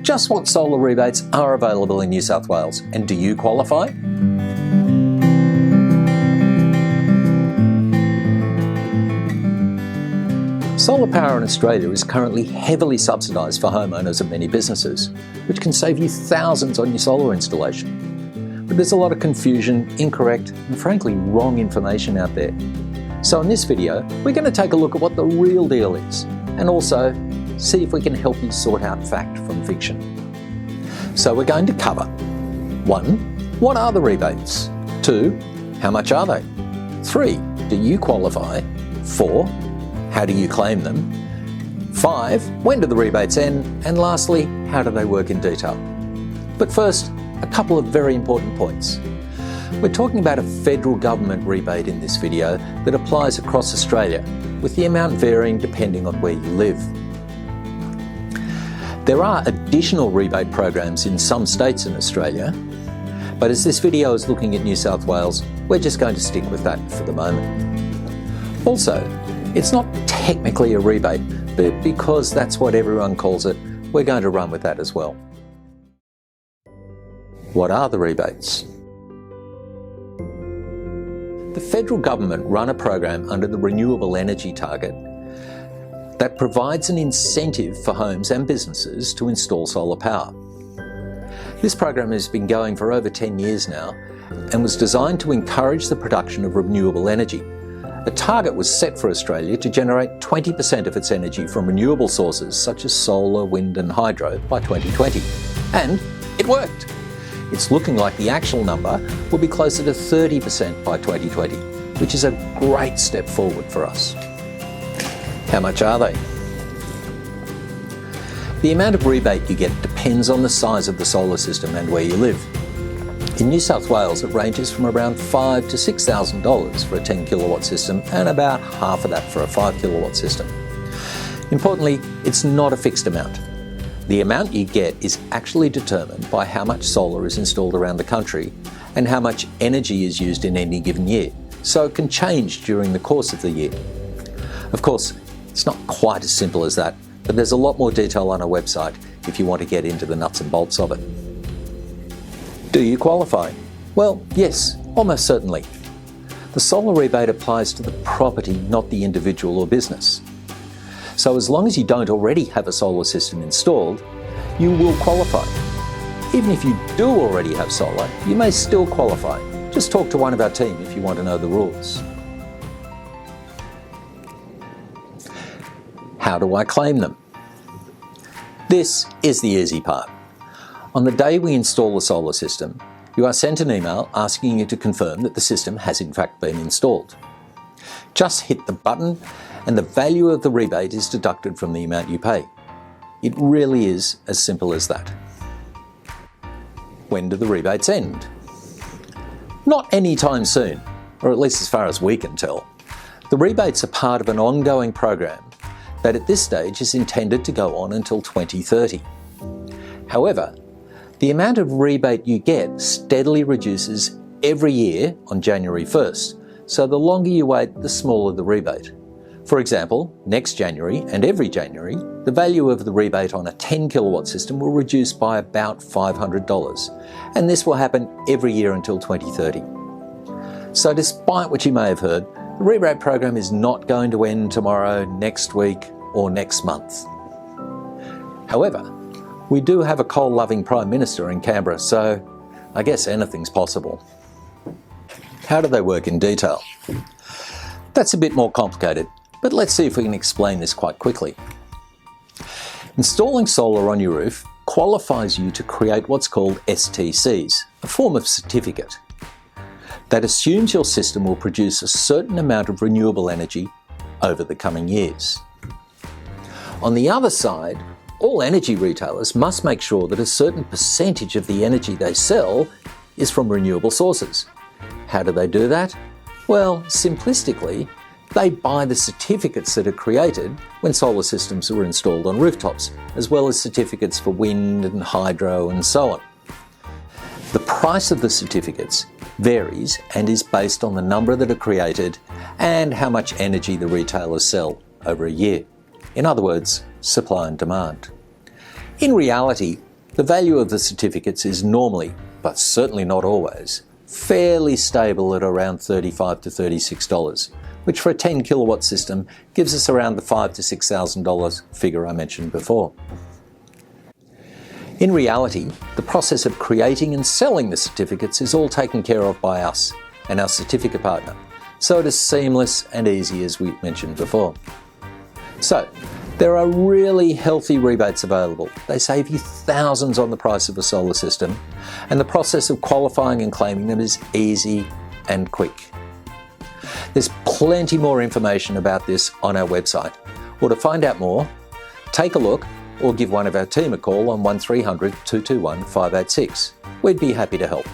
Just what solar rebates are available in New South Wales, and do you qualify? Solar power in Australia is currently heavily subsidised for homeowners and many businesses, which can save you thousands on your solar installation. But there's a lot of confusion, incorrect and frankly wrong information out there. So in this video, we're going to take a look at what the real deal is, and also see if we can help you sort out fact from fiction. So we're going to cover 1. What are the rebates? 2. How much are they? 3. Do you qualify? 4. How do you claim them? 5. When do the rebates end? And lastly, how do they work in detail? But first, a couple of very important points. We're talking about a federal government rebate in this video that applies across Australia, with the amount varying depending on where you live. There are additional rebate programs in some states in Australia, but as this video is looking at New South Wales, we're just going to stick with that for the moment. Also, it's not technically a rebate, but because that's what everyone calls it, we're going to run with that as well. What are the rebates? The federal government run a program under the Renewable Energy Target that provides an incentive for homes and businesses to install solar power. This program has been going for over 10 years now and was designed to encourage the production of renewable energy. A target was set for Australia to generate 20% of its energy from renewable sources such as solar, wind and hydro by 2020. And it worked! It's looking like the actual number will be closer to 30% by 2020, which is a great step forward for us. How much are they? The amount of rebate you get depends on the size of the solar system and where you live. In New South Wales, it ranges from around $5,000 to $6,000 for a 10 kilowatt system and about half of that for a 5 kilowatt system. Importantly, it's not a fixed amount. The amount you get is actually determined by how much solar is installed around the country and how much energy is used in any given year, so it can change during the course of the year. Of course, it's not quite as simple as that, but there's a lot more detail on our website if you want to get into the nuts and bolts of it. Do you qualify? Well, yes, almost certainly. The solar rebate applies to the property, not the individual or business. So as long as you don't already have a solar system installed, you will qualify. Even if you do already have solar, you may still qualify. Just talk to one of our team if you want to know the rules. How do I claim them? This is the easy part. On the day we install the solar system, you are sent an email asking you to confirm that the system has in fact been installed. Just hit the button and the value of the rebate is deducted from the amount you pay. It really is as simple as that. When do the rebates end? Not anytime soon, or at least as far as we can tell. The rebates are part of an ongoing program that at this stage is intended to go on until 2030. However, the amount of rebate you get steadily reduces every year on January 1st, so the longer you wait, the smaller the rebate. For example, next January and every January, the value of the rebate on a 10 kilowatt system will reduce by about $500, and this will happen every year until 2030. So despite what you may have heard, the rebate program is not going to end tomorrow, next week or next month. However, we do have a coal-loving Prime Minister in Canberra, so I guess anything's possible. How do they work in detail? That's a bit more complicated, but let's see if we can explain this quite quickly. Installing solar on your roof qualifies you to create what's called STCs, a form of certificate that assumes your system will produce a certain amount of renewable energy over the coming years. On the other side, all energy retailers must make sure that a certain percentage of the energy they sell is from renewable sources. How do they do that? Well, simplistically, they buy the certificates that are created when solar systems are installed on rooftops, as well as certificates for wind and hydro and so on. The price of the certificates varies and is based on the number that are created and how much energy the retailers sell over a year. In other words, supply and demand. In reality, The value of the certificates is normally, but certainly not always, fairly stable at around $35 to $36, which for a 10 kilowatt system gives us around the $5,000 to $6,000 figure I mentioned before. In reality, the process of creating and selling the certificates is all taken care of by us and our certificate partner, so it is seamless and easy as we mentioned before. So, there are really healthy rebates available. They save you thousands on the price of a solar system, and the process of qualifying and claiming them is easy and quick. There's plenty more information about this on our website, or to find out more, take a look or give one of our team a call on 1300 221 586. We'd be happy to help.